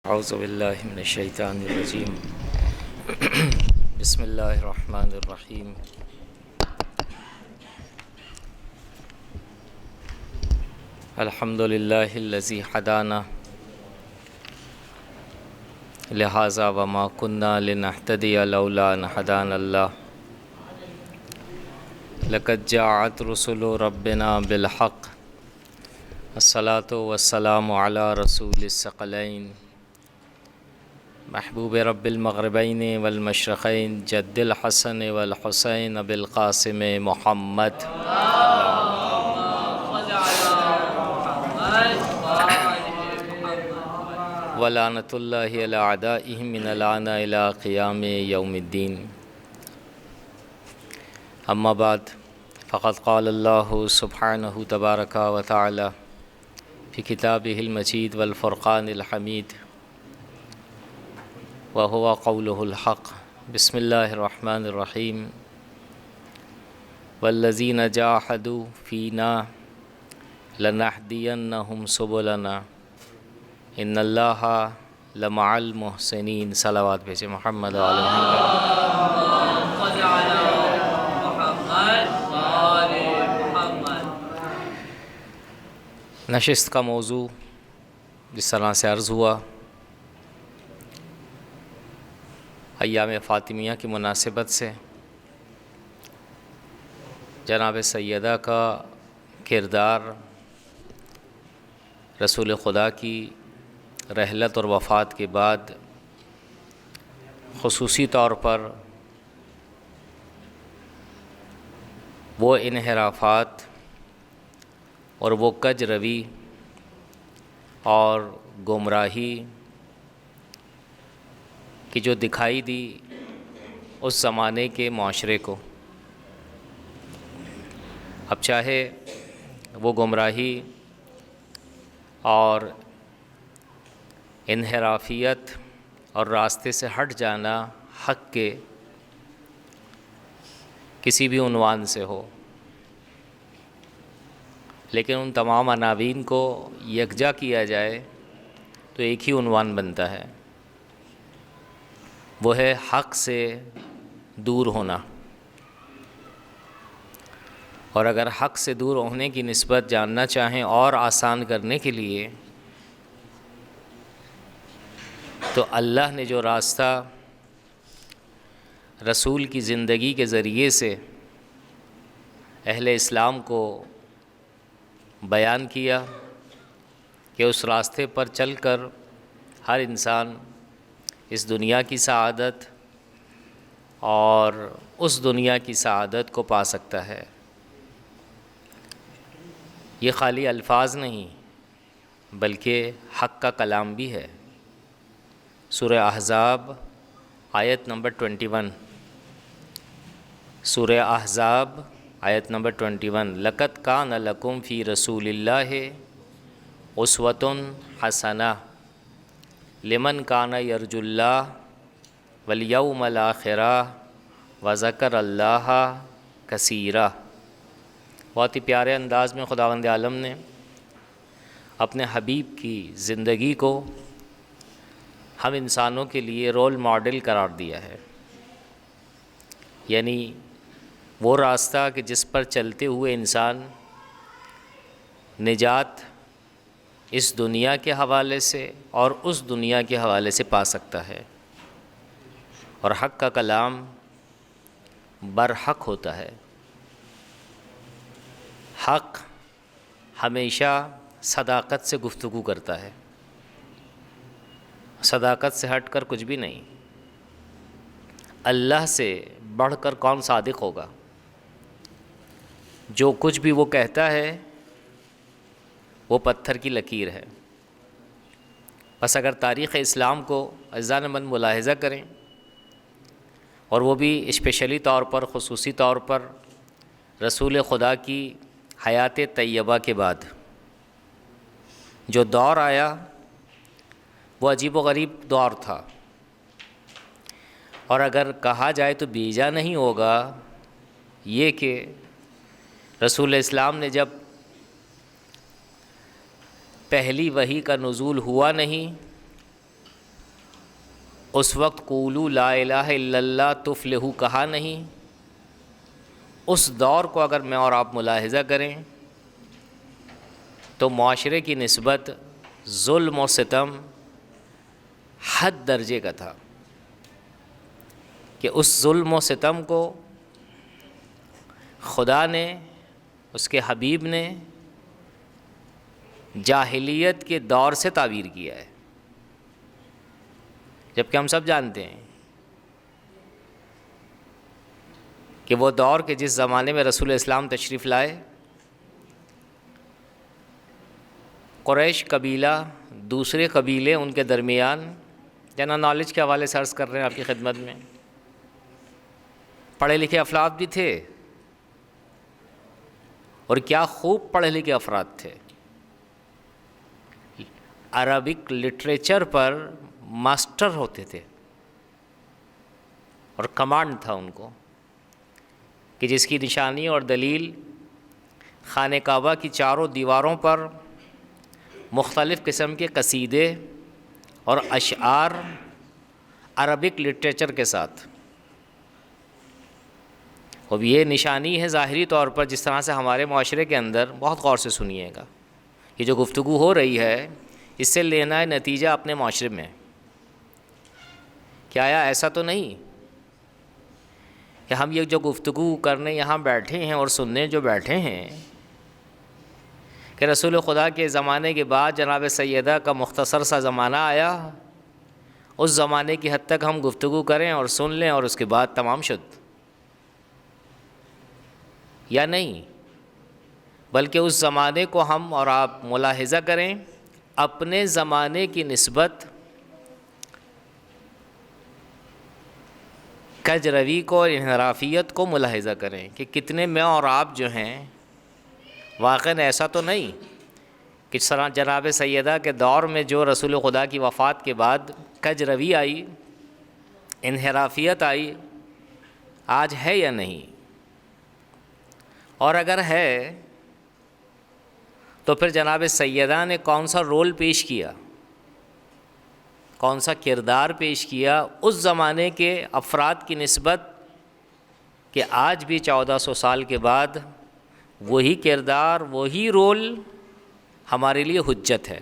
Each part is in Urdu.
اعوذ باللہ من الشیطان الرجیم بسم اللہ الرحمن الرحیم الحمد للہ الذی ہدانا لہذا وما كنا لنہتدی لولا ان ہدانا اللہ لقد جاءت رسل ربنا بالحق الصلاۃ والسلام علی رسول الثقلین محبوب رب المغربین والمشرقین جد الحسن والحسین ابی القاسم محمد ولعنۃ اللہ علی اعدائہم من الآن الی قیام یوم الدین اما بعد فقد قال اللہ سبحانہ تبارک و تعالی فی کتابہ المجید والفرقان الحمید وهو قوله الحق بسم اللہ الرحمن الرحیم والذین جاہدوا فینا لنہدینہم سبلنا ان اللہ لمع المحسنین صلوات بھیجے محمد و آل محمد۔ نشست کا موضوع جس طرح سے عرض ہوا ایام فاطمیہ کی مناسبت سے جناب سیدہ کا کردار رسول خدا کی رحلت اور وفات کے بعد خصوصی طور پر وہ انحرافات اور وہ کج روی اور گمراہی کہ جو دکھائی دی اس زمانے کے معاشرے کو، اب چاہے وہ گمراہی اور انحرافیت اور راستے سے ہٹ جانا حق کے کسی بھی عنوان سے ہو، لیکن ان تمام عناوین کو یکجا کیا جائے تو ایک ہی عنوان بنتا ہے، وہ ہے حق سے دور ہونا۔ اور اگر حق سے دور ہونے کی نسبت جاننا چاہیں اور آسان کرنے کے لیے تو اللہ نے جو راستہ رسول کی زندگی کے ذریعے سے اہل اسلام کو بیان کیا کہ اس راستے پر چل کر ہر انسان اس دنیا کی سعادت اور اس دنیا کی سعادت کو پا سکتا ہے، یہ خالی الفاظ نہیں بلکہ حق کا کلام بھی ہے۔ سورہ احزاب آیت نمبر 21، سورہ احزاب آیت نمبر 21، لَقَدْ كَانَ لَكُمْ فِي رَسُولِ اللَّهِ أُسْوَةٌ حَسَنَةٌ لمن کان یرجو اللہ والیوم الآخر وذکر اللہ کثیرا۔ بہت ہی پیارے انداز میں خداوند عالم نے اپنے حبیب کی زندگی کو ہم انسانوں کے لیے رول ماڈل قرار دیا ہے، یعنی وہ راستہ کہ جس پر چلتے ہوئے انسان نجات اس دنیا کے حوالے سے اور اس دنیا کے حوالے سے پا سکتا ہے، اور حق کا کلام برحق ہوتا ہے۔ حق ہمیشہ صداقت سے گفتگو کرتا ہے، صداقت سے ہٹ کر کچھ بھی نہیں۔ اللہ سے بڑھ کر کون صادق ہوگا؟ جو کچھ بھی وہ کہتا ہے وہ پتھر کی لکیر ہے۔ بس اگر تاریخ اسلام کو عزیزان من ملاحظہ کریں، اور وہ بھی اسپیشلی طور پر خصوصی طور پر رسول خدا کی حیات طیبہ کے بعد جو دور آیا وہ عجیب و غریب دور تھا، اور اگر کہا جائے تو بیجا نہیں ہوگا یہ کہ رسول اسلام نے جب پہلی وحی کا نزول ہوا نہیں اس وقت قولوا لا الہ الا اللہ تفلحوا کہا نہیں؟ اس دور کو اگر میں اور آپ ملاحظہ کریں تو معاشرے کی نسبت ظلم و ستم حد درجے کا تھا کہ اس ظلم و ستم کو خدا نے، اس کے حبیب نے جاہلیت کے دور سے تعبیر کیا ہے، جبکہ ہم سب جانتے ہیں کہ وہ دور کے جس زمانے میں رسول اسلام تشریف لائے، قریش قبیلہ دوسرے قبیلے ان کے درمیان، جنرل نالج کے حوالے سے عرض کر رہے ہیں آپ کی خدمت میں، پڑھے لکھے افراد بھی تھے، اور کیا خوب پڑھے لکھے افراد تھے، عربک لٹریچر پر ماسٹر ہوتے تھے، اور کمانڈ تھا ان کو کہ جس کی نشانی اور دلیل خانہ کعبہ کی چاروں دیواروں پر مختلف قسم کے قصیدے اور اشعار عربک لٹریچر کے ساتھ، اب یہ نشانی ہے ظاہری طور پر جس طرح سے ہمارے معاشرے کے اندر، بہت غور سے سنیے گا، یہ جو گفتگو ہو رہی ہے اس سے لینا ہے نتیجہ اپنے معاشرے میں، کیا آیا ایسا تو نہیں کہ ہم یہ جو گفتگو کرنے یہاں بیٹھے ہیں اور سننے جو بیٹھے ہیں کہ رسول خدا کے زمانے کے بعد جناب سیدہ کا مختصر سا زمانہ آیا، اس زمانے کی حد تک ہم گفتگو کریں اور سن لیں اور اس کے بعد تمام شد، یا نہیں، بلکہ اس زمانے کو ہم اور آپ ملاحظہ کریں، اپنے زمانے کی نسبت کج روی کو اور انحرافیت کو ملاحظہ کریں کہ کتنے میں اور آپ جو ہیں، واقعاً ایسا تو نہیں کہ جناب سیدہ کے دور میں جو رسول خدا کی وفات کے بعد کج روی آئی، انحرافیت آئی، آج ہے یا نہیں؟ اور اگر ہے تو پھر جناب سیدہ نے کون سا رول پیش کیا، کون سا کردار پیش کیا اس زمانے کے افراد کی نسبت کہ آج بھی 1400 سال کے بعد وہی کردار، وہی رول ہمارے لیے حجت ہے۔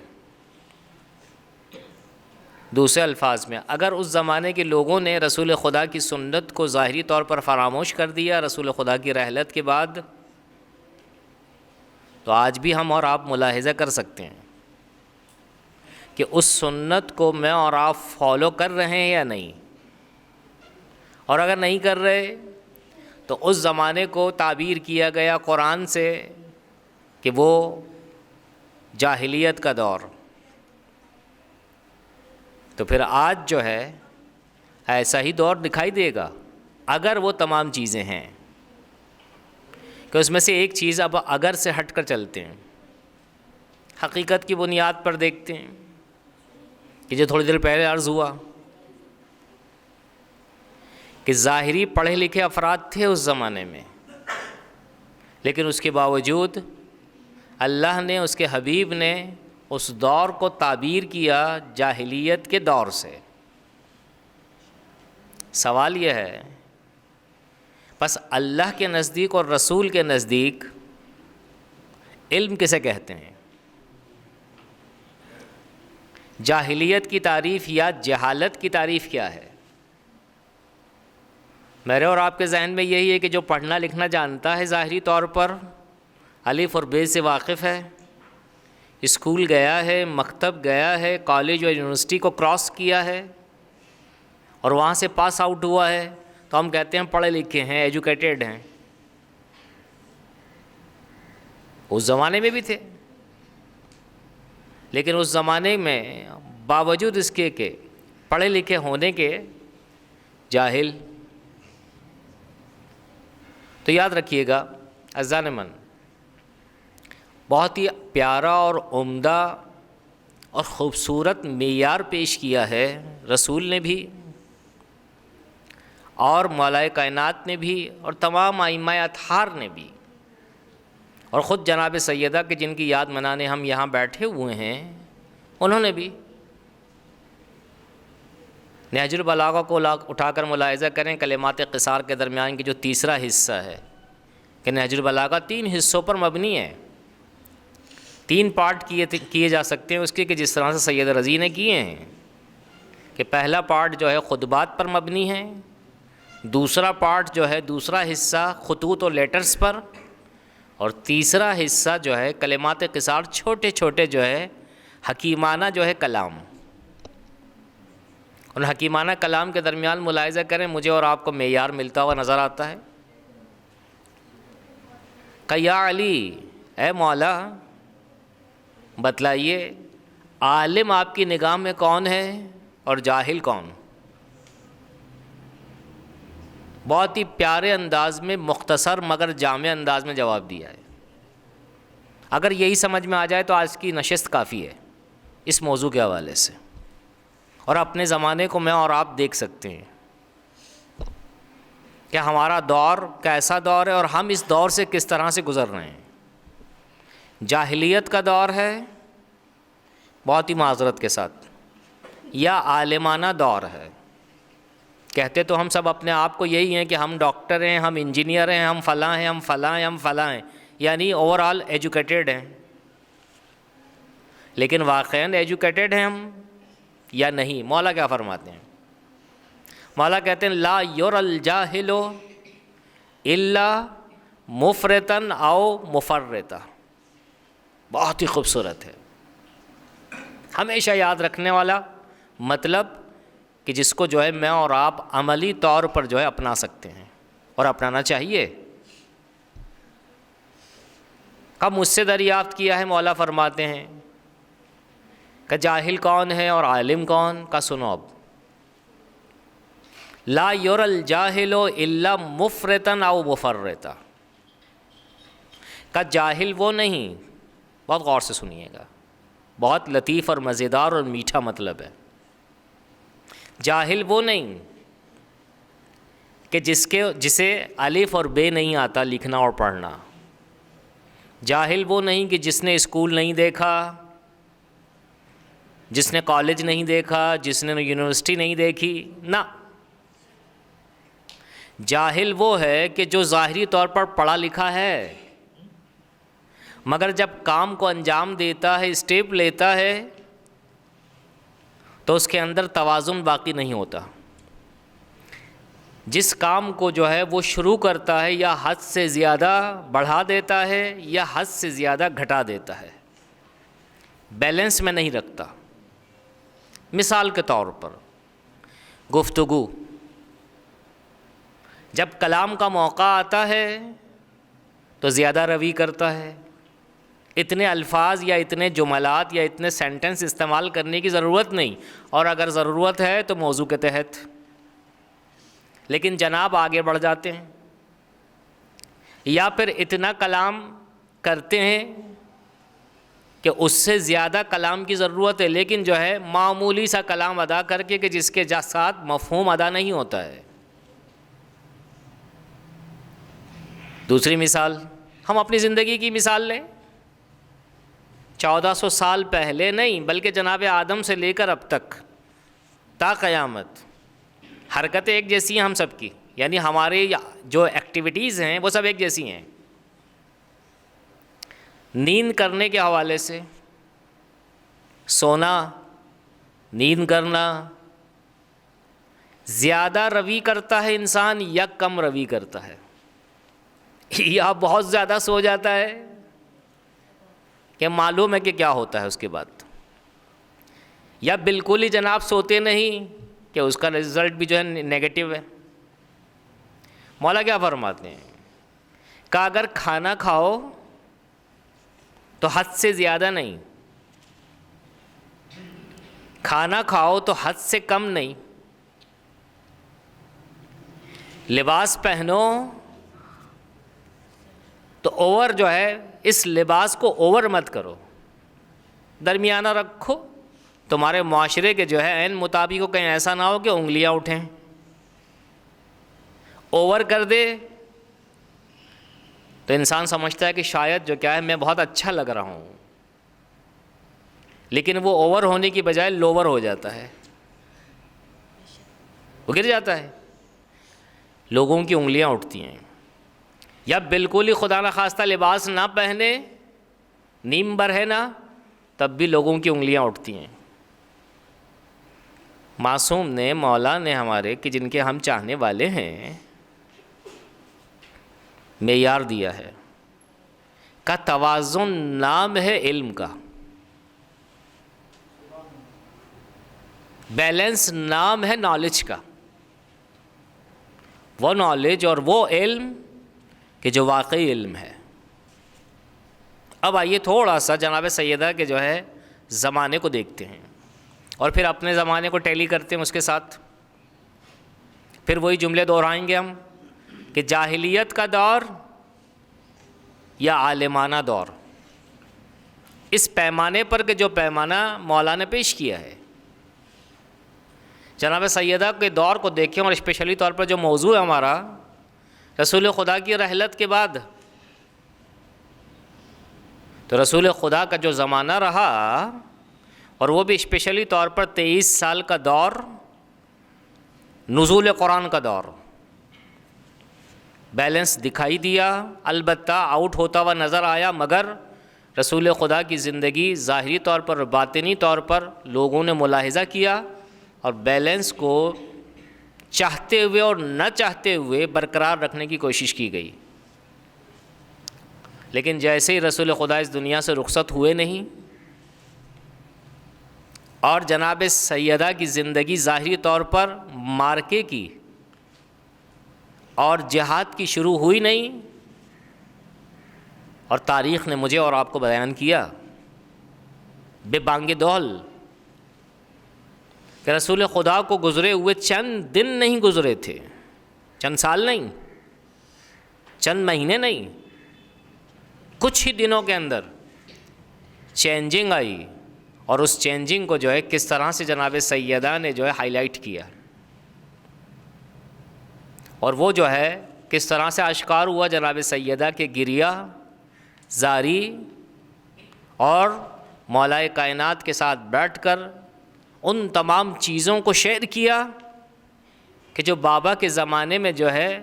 دوسرے الفاظ میں، اگر اس زمانے کے لوگوں نے رسول خدا کی سنت کو ظاہری طور پر فراموش کر دیا رسول خدا کی رحلت کے بعد، تو آج بھی ہم اور آپ ملاحظہ کر سکتے ہیں کہ اس سنت کو میں اور آپ فالو کر رہے ہیں یا نہیں، اور اگر نہیں کر رہے تو اس زمانے کو تعبیر کیا گیا قرآن سے کہ وہ جاہلیت کا دور، تو پھر آج جو ہے ایسا ہی دور دکھائی دے گا اگر وہ تمام چیزیں ہیں، کہ اس میں سے ایک چیز اب اگر سے ہٹ کر چلتے ہیں، حقیقت کی بنیاد پر دیکھتے ہیں کہ جو تھوڑی دیر پہلے عرض ہوا کہ ظاہری پڑھے لکھے افراد تھے اس زمانے میں، لیکن اس کے باوجود اللہ نے، اس کے حبیب نے اس دور کو تعبیر کیا جاہلیت کے دور سے۔ سوال یہ ہے، بس اللہ کے نزدیک اور رسول کے نزدیک علم کسے کہتے ہیں؟ جاہلیت کی تعریف یا جہالت کی تعریف کیا ہے؟ میرے اور آپ کے ذہن میں یہی ہے کہ جو پڑھنا لکھنا جانتا ہے، ظاہری طور پر الف اور بے سے واقف ہے، اسکول گیا ہے، مکتب گیا ہے، کالج اور یونیورسٹی کو کراس کیا ہے اور وہاں سے پاس آؤٹ ہوا ہے، تو ہم کہتے ہیں پڑھے لکھے ہیں، ایجوکیٹڈ ہیں۔ اس زمانے میں بھی تھے، لیکن اس زمانے میں باوجود اس کے کہ پڑھے لکھے ہونے کے جاہل۔ تو یاد رکھیے گا عزیزان من، بہت ہی پیارا اور عمدہ اور خوبصورت معیار پیش کیا ہے رسول نے بھی اور مولائے کائنات نے بھی اور تمام ائمہ اطہار نے بھی، اور خود جناب سیدہ کے جن کی یاد منانے ہم یہاں بیٹھے ہوئے ہیں انہوں نے بھی۔ نہج البلاغہ کو اٹھا کر ملاحظہ کریں، کلمات قصار کے درمیان کی جو تیسرا حصہ ہے کہ نہج البلاغہ 3 حصوں پر مبنی ہے، 3 پارٹ کیے جا سکتے ہیں اس کے، کہ جس طرح سے سید رضی نے کیے ہیں کہ پہلا پارٹ جو ہے خطبات پر مبنی ہے، دوسرا پارٹ جو ہے دوسرا حصہ خطوط و لیٹرز پر، اور تیسرا حصہ جو ہے کلمات قصار چھوٹے چھوٹے جو ہے حکیمانہ جو ہے کلام۔ ان حکیمانہ کلام کے درمیان ملاحظہ کریں، مجھے اور آپ کو معیار ملتا ہوا نظر آتا ہے کہ یا علی، اے مولا بتلائیے عالم آپ کی نگاہ میں کون ہے اور جاہل کون؟ بہت ہی پیارے انداز میں، مختصر مگر جامع انداز میں جواب دیا ہے۔ اگر یہی سمجھ میں آ جائے تو آج کی نشست کافی ہے اس موضوع کے حوالے سے، اور اپنے زمانے کو میں اور آپ دیکھ سکتے ہیں کہ ہمارا دور کیسا دور ہے اور ہم اس دور سے کس طرح سے گزر رہے ہیں۔ جاہلیت کا دور ہے بہت ہی معذرت کے ساتھ، یا عالمانہ دور ہے۔ کہتے تو ہم سب اپنے آپ کو یہی ہیں کہ ہم ڈاکٹر ہیں، ہم انجینئر ہیں، ہم فلاں ہیں، ہم فلاں ہیں، ہم فلاں ہیں، یعنی اوور آل ایجوکیٹڈ ہیں، لیکن واقعاً ایجوکیٹڈ ہیں ہم یا نہیں؟ مولا کیا فرماتے ہیں؟ مولا کہتے ہیں لا یر الجاہل الا مفرطن او مفرطا۔ بہت ہی خوبصورت ہے، ہمیشہ یاد رکھنے والا مطلب کہ جس کو جو ہے میں اور آپ عملی طور پر جو ہے اپنا سکتے ہیں اور اپنانا چاہیے۔ کب مجھ سے دریافت کیا ہے، مولا فرماتے ہیں کہ جاہل کون ہے اور عالم کون کا سنو اب۔ لا یر الجاہل الا مفرطا او مفرطا، کا جاہل وہ نہیں، بہت غور سے سنیے گا، بہت لطیف اور مزیدار اور میٹھا مطلب ہے۔ جاہل وہ نہیں کہ جسے الف اور بے نہیں آتا لکھنا اور پڑھنا، جاہل وہ نہیں کہ جس نے اسکول نہیں دیکھا، جس نے کالج نہیں دیکھا، جس نے یونیورسٹی نہیں دیکھی، نہ۔ جاہل وہ ہے کہ جو ظاہری طور پر پڑھا لکھا ہے مگر جب کام کو انجام دیتا ہے، اسٹیپ لیتا ہے، تو اس کے اندر توازن باقی نہیں ہوتا۔ جس کام کو جو ہے وہ شروع کرتا ہے یا حد سے زیادہ بڑھا دیتا ہے یا حد سے زیادہ گھٹا دیتا ہے، بیلنس میں نہیں رکھتا۔ مثال کے طور پر گفتگو، جب کلام کا موقع آتا ہے تو زیادہ روی کرتا ہے، اتنے الفاظ یا اتنے جملات یا اتنے سینٹنس استعمال کرنے کی ضرورت نہیں، اور اگر ضرورت ہے تو موضوع کے تحت، لیکن جناب آگے بڑھ جاتے ہیں، یا پھر اتنا کلام کرتے ہیں کہ اس سے زیادہ کلام کی ضرورت ہے لیکن جو ہے معمولی سا کلام ادا کر کے کہ جس کے ساتھ مفہوم ادا نہیں ہوتا ہے۔ دوسری مثال، ہم اپنی زندگی کی مثال لیں، 1400 سال پہلے نہیں بلکہ جناب آدم سے لے کر اب تک تا قیامت حرکتیں ایک جیسی ہیں ہم سب کی، یعنی ہمارے جو ایکٹیویٹیز ہیں وہ سب ایک جیسی ہیں۔ نیند کرنے کے حوالے سے، سونا، نیند کرنا، زیادہ روی کرتا ہے انسان یا کم روی کرتا ہے؟ یا بہت زیادہ سو جاتا ہے کہ معلوم ہے کہ کیا ہوتا ہے اس کے بعد، یا بالکل ہی جناب سوتے نہیں کہ اس کا رزلٹ بھی جو ہے نیگیٹو ہے۔ مولا کیا فرماتے ہیں کہ اگر کھانا کھاؤ تو حد سے زیادہ نہیں، کھانا کھاؤ تو حد سے کم نہیں، لباس پہنو تو اوور جو ہے اس لباس کو اوور مت کرو، درمیانہ رکھو، تمہارے معاشرے کے جو ہے عین مطابق ہو، کہیں ایسا نہ ہو کہ انگلیاں اٹھیں۔ اوور کر دے تو انسان سمجھتا ہے کہ شاید جو کیا ہے میں بہت اچھا لگ رہا ہوں، لیکن وہ اوور ہونے کی بجائے لوور ہو جاتا ہے۔ وہ گر جاتا ہے. لوگوں کی انگلیاں اٹھتی ہیں. یا بالکل ہی خدا نخواستہ لباس نہ پہنے، نیم برہنہ، تب بھی لوگوں کی انگلیاں اٹھتی ہیں. معصوم نے، مولا نے ہمارے، کہ جن کے ہم چاہنے والے ہیں، معیار دیا ہے کا توازن نام ہے علم کا، بیلنس نام ہے نالج کا. وہ نالج اور وہ علم کہ جو واقعی علم ہے. اب آئیے تھوڑا سا جناب سیدہ کے جو ہے زمانے کو دیکھتے ہیں، اور پھر اپنے زمانے کو ٹیلی کرتے ہیں اس کے ساتھ. پھر وہی جملے دہرائیں گے ہم کہ جاہلیت کا دور یا عالمانہ دور. اس پیمانے پر کہ جو پیمانہ مولا نے پیش کیا ہے، جناب سیدہ کے دور کو دیکھیں، اور اسپیشلی طور پر جو موضوع ہے ہمارا رسول خدا کی رحلت کے بعد، تو رسول خدا کا جو زمانہ رہا، اور وہ بھی اسپیشلی طور پر 23 سال کا دور، نزول قرآن کا دور، بیلنس دکھائی دیا. البتہ آؤٹ ہوتا ہوا نظر آیا، مگر رسول خدا کی زندگی ظاہری طور پر، باطنی طور پر لوگوں نے ملاحظہ کیا، اور بیلنس کو چاہتے ہوئے اور نہ چاہتے ہوئے برقرار رکھنے کی کوشش کی گئی. لیکن جیسے ہی رسول خدا اس دنیا سے رخصت ہوئے نہیں، اور جناب سیدہ کی زندگی ظاہری طور پر مارکے کی اور جہاد کی شروع ہوئی نہیں، اور تاریخ نے مجھے اور آپ کو بیان کیا بے بانگ دول کہ رسول خدا کو گزرے ہوئے چند دن نہیں گزرے تھے، چند سال نہیں، چند مہینے نہیں، کچھ ہی دنوں کے اندر چینجنگ آئی. اور اس چینجنگ کو جو ہے کس طرح سے جناب سیدہ نے جو ہے ہائی لائٹ کیا، اور وہ جو ہے کس طرح سے آشکار ہوا جناب سیدہ کے گریہ زاری، اور مولا کائنات کے ساتھ بیٹھ کر ان تمام چیزوں کو شیئر کیا کہ جو بابا کے زمانے میں جو ہے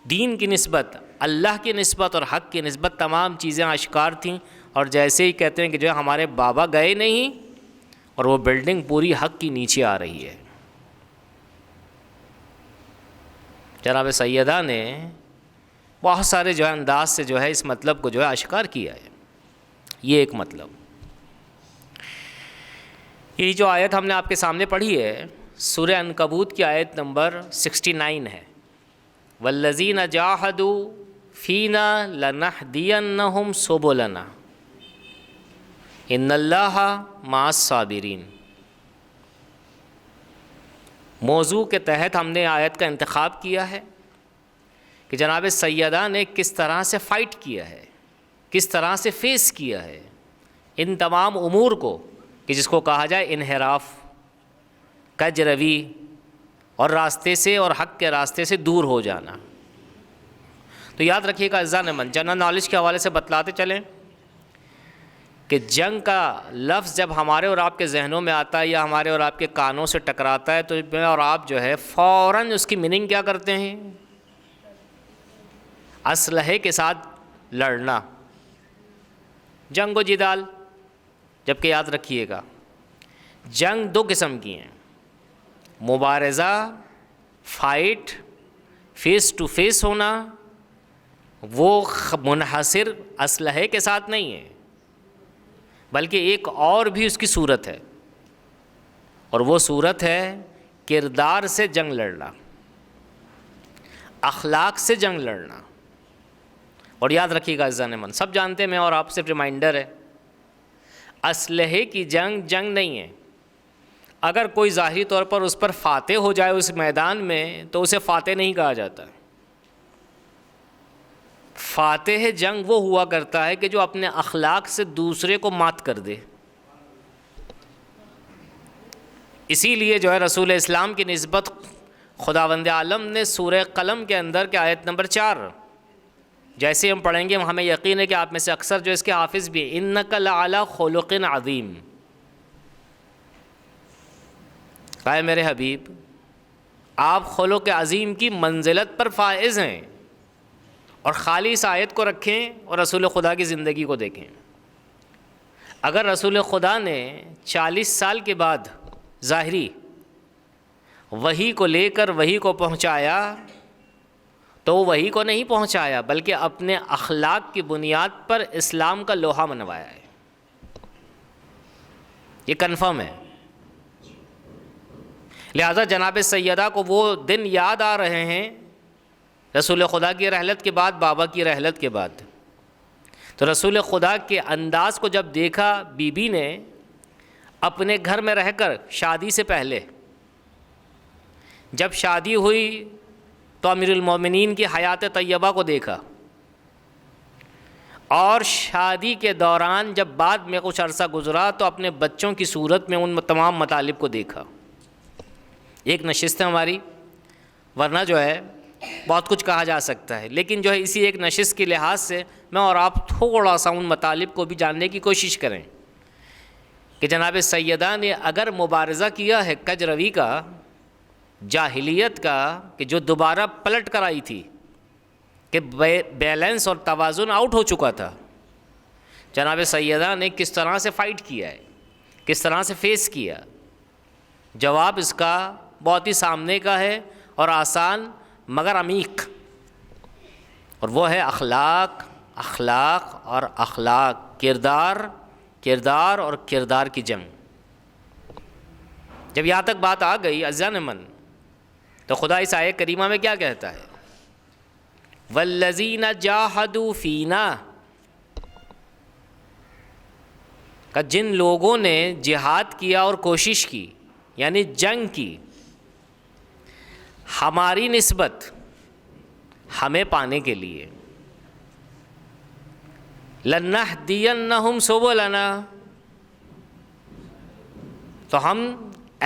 دین کی نسبت، اللہ کی نسبت اور حق کی نسبت تمام چیزیں آشکار تھیں. اور جیسے ہی کہتے ہیں کہ جو ہے ہمارے بابا گئے نہیں، اور وہ بلڈنگ پوری حق کی نیچے آ رہی ہے. جناب سیدہ نے بہت سارے جو ہے انداز سے جو ہے اس مطلب کو جو ہے آشکار کیا ہے. یہ ایک مطلب. یہ جو آیت ہم نے آپ کے سامنے پڑھی ہے سورہ عنکبوت کی آیت نمبر 69 ہے. والذین جاہدوا فینا لنہدینہم سبلنا ان اللہ مع الصابرین. موضوع کے تحت ہم نے آیت کا انتخاب کیا ہے کہ جناب سیدہ نے کس طرح سے فائٹ کیا ہے، کس طرح سے فیس کیا ہے ان تمام امور کو، کہ جس کو کہا جائے انحراف، کج روی، اور راستے سے اور حق کے راستے سے دور ہو جانا. تو یاد رکھیے گا عزیزان من، جنرل نالج کے حوالے سے بتلاتے چلیں کہ جنگ کا لفظ جب ہمارے اور آپ کے ذہنوں میں آتا ہے یا ہمارے اور آپ کے کانوں سے ٹکراتا ہے، تو میں اور آپ جو ہے فوراً اس کی میننگ کیا کرتے ہیں؟ اسلحے کے ساتھ لڑنا، جنگ و جدال. جبکہ یاد رکھیے گا جنگ دو قسم کی ہیں، مبارزہ، فائٹ، فیس ٹو فیس ہونا، وہ منحصر اسلحے کے ساتھ نہیں ہے، بلکہ ایک اور بھی اس کی صورت ہے، اور وہ صورت ہے کردار سے جنگ لڑنا، اخلاق سے جنگ لڑنا. اور یاد رکھیے گا عزیزان من، سب جانتے ہیں، میں اور آپ صرف ریمائنڈر ہے، اسلحے کی جنگ جنگ نہیں ہے. اگر کوئی ظاہری طور پر اس پر فاتح ہو جائے اس میدان میں، تو اسے فاتح نہیں کہا جاتا. فاتح جنگ وہ ہوا کرتا ہے کہ جو اپنے اخلاق سے دوسرے کو مات کر دے. اسی لیے جو ہے رسول اسلام کی نسبت خداوند عالم نے سورہ قلم کے اندر کے آیت نمبر 4 جیسے ہم پڑھیں گے، ہمیں یقین ہے کہ آپ میں سے اکثر جو اس کے حافظ بھی، انک لعلی خلق عظیم. کہا ہے میرے حبیب آپ خلق عظیم کی منزلت پر فائز ہیں، اور خالی اس آیت کو رکھیں اور رسول خدا کی زندگی کو دیکھیں۔ اگر رسول خدا نے 40 سال کے بعد ظاہری وحی کو لے کر وحی کو پہنچایا تو وہ وحی کو نہیں پہنچایا، بلکہ اپنے اخلاق کی بنیاد پر اسلام کا لوہا منوایا ہے۔ یہ کنفرم ہے۔ لہذا جناب سیدہ کو وہ دن یاد آ رہے ہیں رسول خدا کی رحلت کے بعد، بابا کی رحلت کے بعد۔ تو رسول خدا کے انداز کو جب دیکھا بی بی نے اپنے گھر میں رہ کر شادی سے پہلے، جب شادی ہوئی تو امیر المومنین کی حیات طیبہ کو دیکھا، اور شادی کے دوران جب بعد میں کچھ عرصہ گزرا تو اپنے بچوں کی صورت میں ان تمام مطالب کو دیکھا۔ ایک نشست ہے ہماری، ورنہ جو ہے بہت کچھ کہا جا سکتا ہے، لیکن جو ہے اسی ایک نشست کے لحاظ سے میں اور آپ تھوڑا سا ان مطالب کو بھی جاننے کی کوشش کریں کہ جناب سیدہ نے اگر مبارزہ کیا ہے کج روی کا، جاہلیت کا، کہ جو دوبارہ پلٹ کر آئی تھی، کہ بیلنس اور توازن آؤٹ ہو چکا تھا، جناب سیدہ نے کس طرح سے فائٹ کیا ہے، کس طرح سے فیس کیا۔ جواب اس کا بہت ہی سامنے کا ہے اور آسان مگر عمیق، اور وہ ہے اخلاق، اخلاق اور اخلاق، کردار اور کردار کی جنگ۔ جب یہاں تک بات آ گئی عزیزان من، تو خدا اس آیت کریمہ میں کیا کہتا ہے؟ وَالَّذِينَ جَاهَدُوا فِينَا، کہ جن لوگوں نے جہاد کیا اور کوشش کی، یعنی جنگ کی، ہماری نسبت ہمیں پانے کے لیے، لَنَهْدِيَنَّهُمْ سُبُلَنَا، تو ہم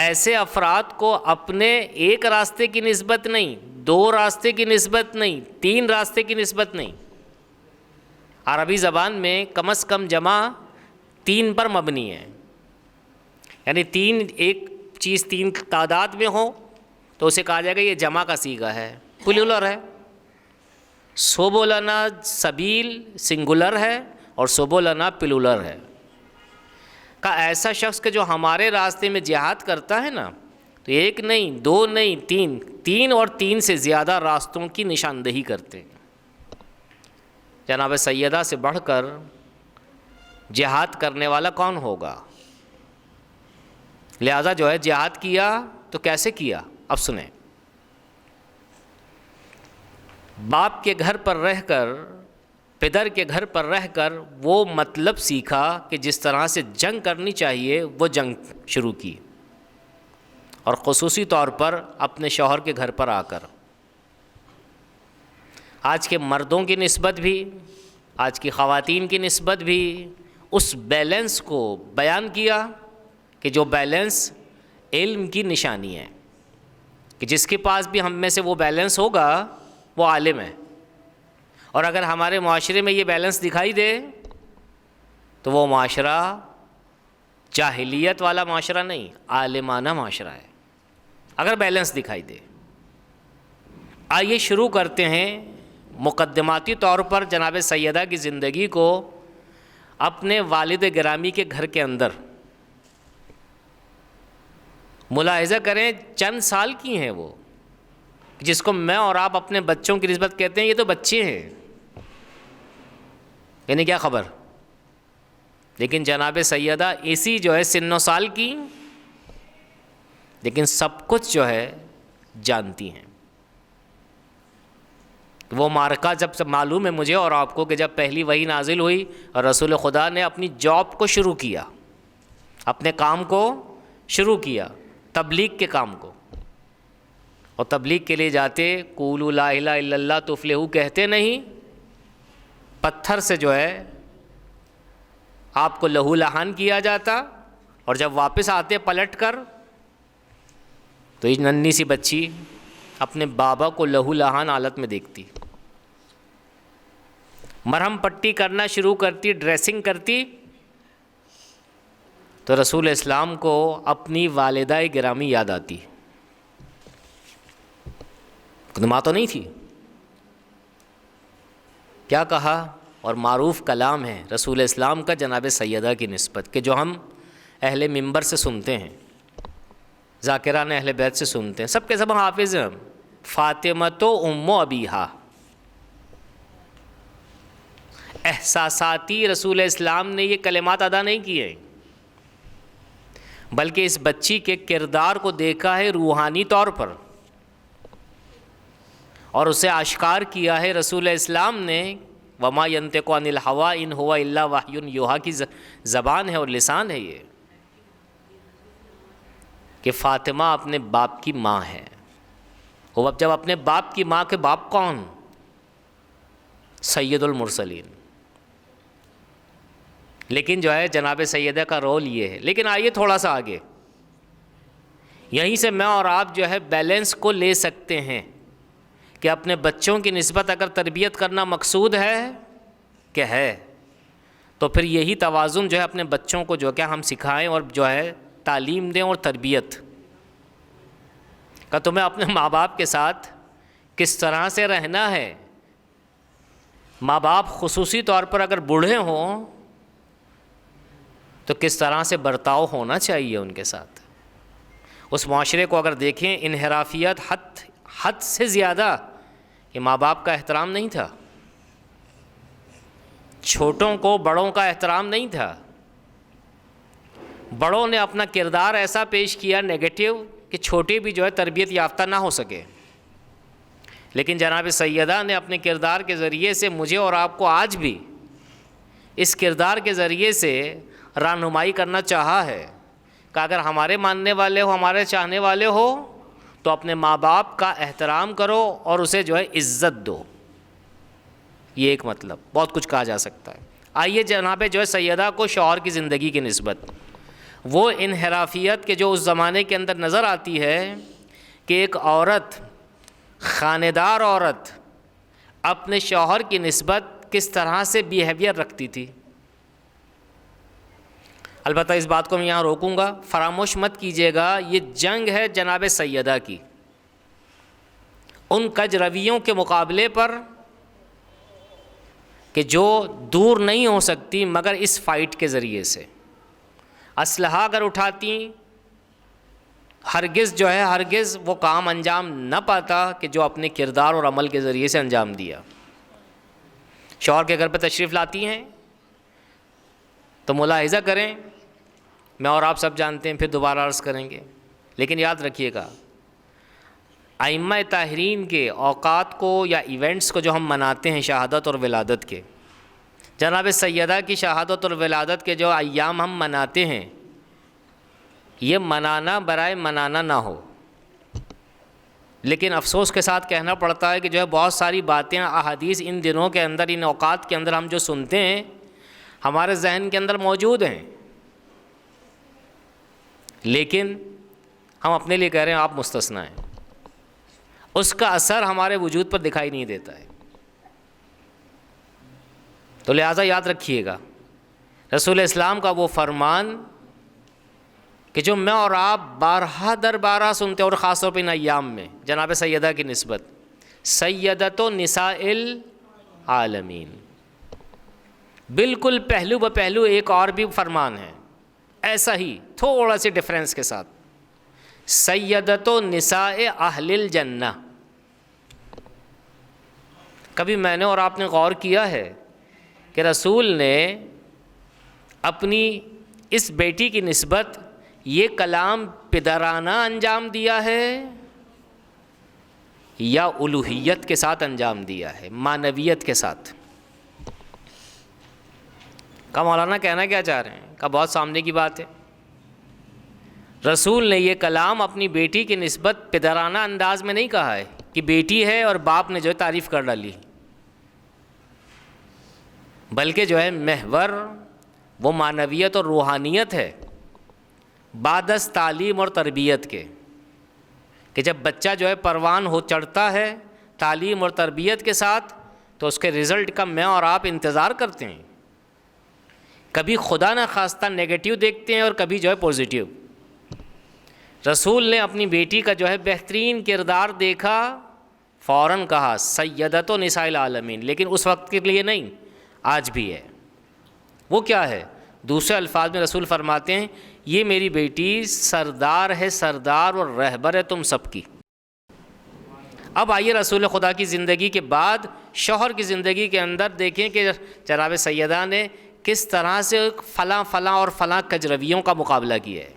ایسے افراد کو اپنے ایک راستے کی نسبت نہیں، 2 راستے کی نسبت نہیں، 3 راستے کی نسبت نہیں، عربی زبان میں کم از کم جمع 3 پر مبنی ہے، یعنی 3 ایک چیز 3 تعداد میں ہو تو اسے کہا جائے گا یہ جمع کا صیغہ ہے، پلولر ہے۔ سبولنا سبیل سنگولر ہے اور سبولنا پلولر ہے۔ کا ایسا شخص کہ جو ہمارے راستے میں جہاد کرتا ہے نا، تو 1 نہیں 2 نہیں 3 اور 3 سے زیادہ راستوں کی نشاندہی کرتے ہیں۔ جناب سیدہ سے بڑھ کر جہاد کرنے والا کون ہوگا؟ لہذا جو ہے جہاد کیا تو کیسے کیا؟ اب سنیں، باپ کے گھر پر رہ کر، پدر کے گھر پر رہ کر وہ مطلب سیکھا کہ جس طرح سے جنگ کرنی چاہیے وہ جنگ شروع کی، اور خصوصی طور پر اپنے شوہر کے گھر پر آ کر۔ آج کے مردوں کی نسبت بھی، آج کی خواتین کی نسبت بھی اس بیلنس کو بیان کیا کہ جو بیلنس علم کی نشانی ہے، کہ جس کے پاس بھی ہم میں سے وہ بیلنس ہوگا وہ عالم ہے، اور اگر ہمارے معاشرے میں یہ بیلنس دکھائی دے تو وہ معاشرہ جاہلیت والا معاشرہ نہیں، عالمانہ معاشرہ ہے، اگر بیلنس دکھائی دے۔ آئیے شروع کرتے ہیں مقدماتی طور پر جناب سیدہ کی زندگی کو اپنے والد گرامی کے گھر کے اندر۔ ملاحظہ کریں چند سال کی ہیں وہ، جس کو میں اور آپ اپنے بچوں کی نسبت کہتے ہیں یہ تو بچے ہیں، یعنی کیا خبر، لیکن جناب سیدہ اسی جو ہے سن و سال کی، لیکن سب کچھ جو ہے جانتی ہیں۔ وہ معرکہ جب سے معلوم ہے مجھے اور آپ کو کہ جب پہلی وحی نازل ہوئی اور رسول خدا نے اپنی جاب کو شروع کیا، اپنے کام کو شروع کیا، تبلیغ کے کام کو، اور تبلیغ کے لیے جاتے قولوا لا الہ الا اللہ تفلحوا کہتے نہیں، پتھر سے جو ہے آپ کو لہو لہان کیا جاتا، اور جب واپس آتے پلٹ کر تو یہ ننھی سی بچی اپنے بابا کو لہو لہان حالت میں دیکھتی، مرہم پٹی کرنا شروع کرتی، ڈریسنگ کرتی، تو رسول اسلام کو اپنی والدہ گرامی یاد آتی، ماں تو نہیں تھی. کیا کہا؟ اور معروف کلام ہے رسول اسلام کا جناب سیدہ کی نسبت، کہ جو ہم اہل منبر سے سنتے ہیں، ذاکران اہل بیت سے سنتے ہیں، سب کے سب حافظ ہیں. فاطمہ تو ام ابیہا، احساساتی رسول اسلام نے یہ کلمات ادا نہیں کیے، بلکہ اس بچی کے کردار کو دیکھا ہے روحانی طور پر، اور اسے آشکار کیا ہے رسول اسلام نے. وما ینطق عن الہویٰ ان ہوا الا وحی یوحیٰ کی زبان ہے اور لسان ہے یہ، کہ فاطمہ اپنے باپ کی ماں ہے. وہ جب اپنے باپ کی ماں کے باپ کون؟ سید المرسلین. لیکن جو ہے جناب سیدہ کا رول یہ ہے. لیکن آئیے تھوڑا سا آگے، یہیں سے میں اور آپ جو ہے بیلنس کو لے سکتے ہیں کہ اپنے بچوں کی نسبت اگر تربیت کرنا مقصود ہے کہ ہے، تو پھر یہی توازن جو ہے اپنے بچوں کو جو کہ ہم سکھائیں اور جو ہے تعلیم دیں اور تربیت کا. تمہیں اپنے ماں باپ کے ساتھ کس طرح سے رہنا ہے. ماں باپ خصوصی طور پر اگر بوڑھے ہوں تو کس طرح سے برتاؤ ہونا چاہیے ان کے ساتھ. اس معاشرے کو اگر دیکھیں، انحرافیت حد سے زیادہ کہ ماں باپ کا احترام نہیں تھا، چھوٹوں کو بڑوں کا احترام نہیں تھا، بڑوں نے اپنا کردار ایسا پیش کیا نیگیٹو کہ چھوٹے بھی جو ہے تربیت یافتہ نہ ہو سکے. لیکن جناب سیدہ نے اپنے کردار کے ذریعے سے مجھے اور آپ کو آج بھی اس کردار کے ذریعے سے رہنمائی کرنا چاہا ہے کہ اگر ہمارے ماننے والے ہو، ہمارے چاہنے والے ہو، تو اپنے ماں باپ کا احترام کرو اور اسے جو ہے عزت دو. یہ ایک مطلب، بہت کچھ کہا جا سکتا ہے. آئیے جناب جو ہے سیدہ کو شوہر کی زندگی کی نسبت، وہ انحرافیت کے جو اس زمانے کے اندر نظر آتی ہے کہ ایک عورت، خاندار عورت، اپنے شوہر کی نسبت کس طرح سے بیہیویئر رکھتی تھی. البتہ اس بات کو میں یہاں روکوں گا، فراموش مت کیجیے گا، یہ جنگ ہے جناب سیدہ کی ان کج رویوں کے مقابلے پر کہ جو دور نہیں ہو سکتی مگر اس فائٹ کے ذریعے سے. اسلحہ اگر اٹھاتی ہرگز وہ کام انجام نہ پاتا کہ جو اپنے کردار اور عمل کے ذریعے سے انجام دیا. شوہر کے گھر پہ تشریف لاتی ہیں تو ملاحظہ کریں، میں اور آپ سب جانتے ہیں، پھر دوبارہ عرض کریں گے، لیکن یاد رکھیے گا ائمہ طاہرین کے اوقات کو یا ایونٹس کو جو ہم مناتے ہیں شہادت اور ولادت کے، جناب سیدہ کی شہادت اور ولادت کے جو ایام ہم مناتے ہیں، یہ منانا برائے منانا نہ ہو. لیکن افسوس کے ساتھ کہنا پڑتا ہے کہ جو ہے بہت ساری باتیں، احادیث ان دنوں کے اندر، ان اوقات کے اندر ہم جو سنتے ہیں ہمارے ذہن کے اندر موجود ہیں، لیکن ہم اپنے لیے کہہ رہے ہیں آپ مستثنیٰ ہیں. اس کا اثر ہمارے وجود پر دکھائی نہیں دیتا ہے. تو لہٰذا یاد رکھیے گا رسول اسلام کا وہ فرمان کہ جو میں اور آپ بارہا در بارہ سنتے ہیں، اور خاص طور پہ ان ایام میں جناب سیدہ کی نسبت، سیدۃ نساء العالمین، بالکل پہلو بہ پہلو ایک اور بھی فرمان ہے ایسا ہی تھوڑا سی ڈفرینس کے ساتھ، سیدۃ نساء اہل الجنہ. کبھی میں نے اور آپ نے غور کیا ہے کہ رسول نے اپنی اس بیٹی کی نسبت یہ کلام پدرانہ انجام دیا ہے یا الوہیت کے ساتھ انجام دیا ہے، معنویت کے ساتھ؟ کا مولانا کہنا کیا چاہ رہے ہیں؟ کا بہت سامنے کی بات ہے. رسول نے یہ کلام اپنی بیٹی کی نسبت پدرانہ انداز میں نہیں کہا ہے کہ بیٹی ہے اور باپ نے جو ہے تعریف کر ڈالی، بلکہ جو ہے محور وہ معنویت اور روحانیت ہے بعد از تعلیم اور تربیت کے، کہ جب بچہ جو ہے پروان ہو چڑھتا ہے تعلیم اور تربیت کے ساتھ تو اس کے رزلٹ کا میں اور آپ انتظار کرتے ہیں. کبھی خدا نہ خواستہ نیگیٹو دیکھتے ہیں اور کبھی جو ہے پوزیٹیو. رسول نے اپنی بیٹی کا جو ہے بہترین کردار دیکھا فوراً کہا سیدۃ نساء العالمین، لیکن اس وقت کے لیے نہیں، آج بھی ہے۔ وہ کیا ہے؟ دوسرے الفاظ میں رسول فرماتے ہیں یہ میری بیٹی سردار ہے، سردار اور رہبر ہے تم سب کی۔ اب آئیے رسول خدا کی زندگی کے بعد شوہر کی زندگی کے اندر دیکھیں کہ جناب سیدہ نے کس طرح سے فلاں فلاں اور فلاں کجرویوں کا مقابلہ کیا ہے۔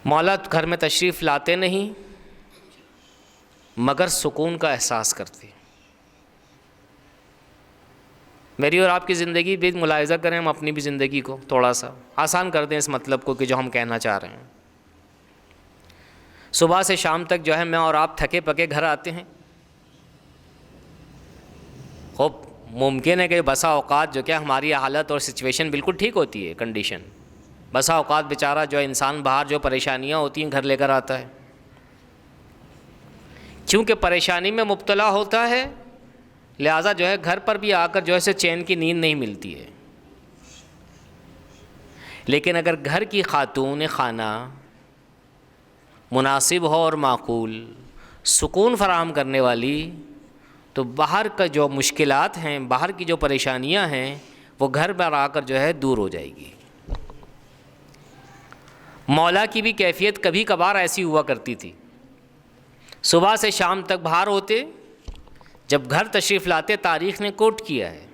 مولا گھر میں تشریف لاتے نہیں مگر سکون کا احساس کرتے۔ میری اور آپ کی زندگی بھی ملاحظہ کریں، ہم اپنی بھی زندگی کو تھوڑا سا آسان کر دیں اس مطلب کو کہ جو ہم کہنا چاہ رہے ہیں۔ صبح سے شام تک جو ہے میں اور آپ تھکے پکے گھر آتے ہیں، خوب ممکن ہے کہ بسا اوقات جو کہ ہماری حالت اور سچویشن بالکل ٹھیک ہوتی ہے، کنڈیشن، بسا اوقات بیچارہ جو انسان باہر جو پریشانیاں ہوتی ہیں گھر لے کر آتا ہے، چونکہ پریشانی میں مبتلا ہوتا ہے لہٰذا جو ہے گھر پر بھی آ کر جو ہے چین کی نیند نہیں ملتی ہے۔ لیکن اگر گھر کی خاتون خانہ مناسب ہو اور معقول سکون فراہم کرنے والی، تو باہر کا جو مشکلات ہیں، باہر کی جو پریشانیاں ہیں وہ گھر پر آ کر جو ہے دور ہو جائے گی۔ مولا کی بھی کیفیت کبھی کبھار ایسی ہوا کرتی تھی، صبح سے شام تک باہر ہوتے، جب گھر تشریف لاتے تاریخ نے کوٹ کیا ہے،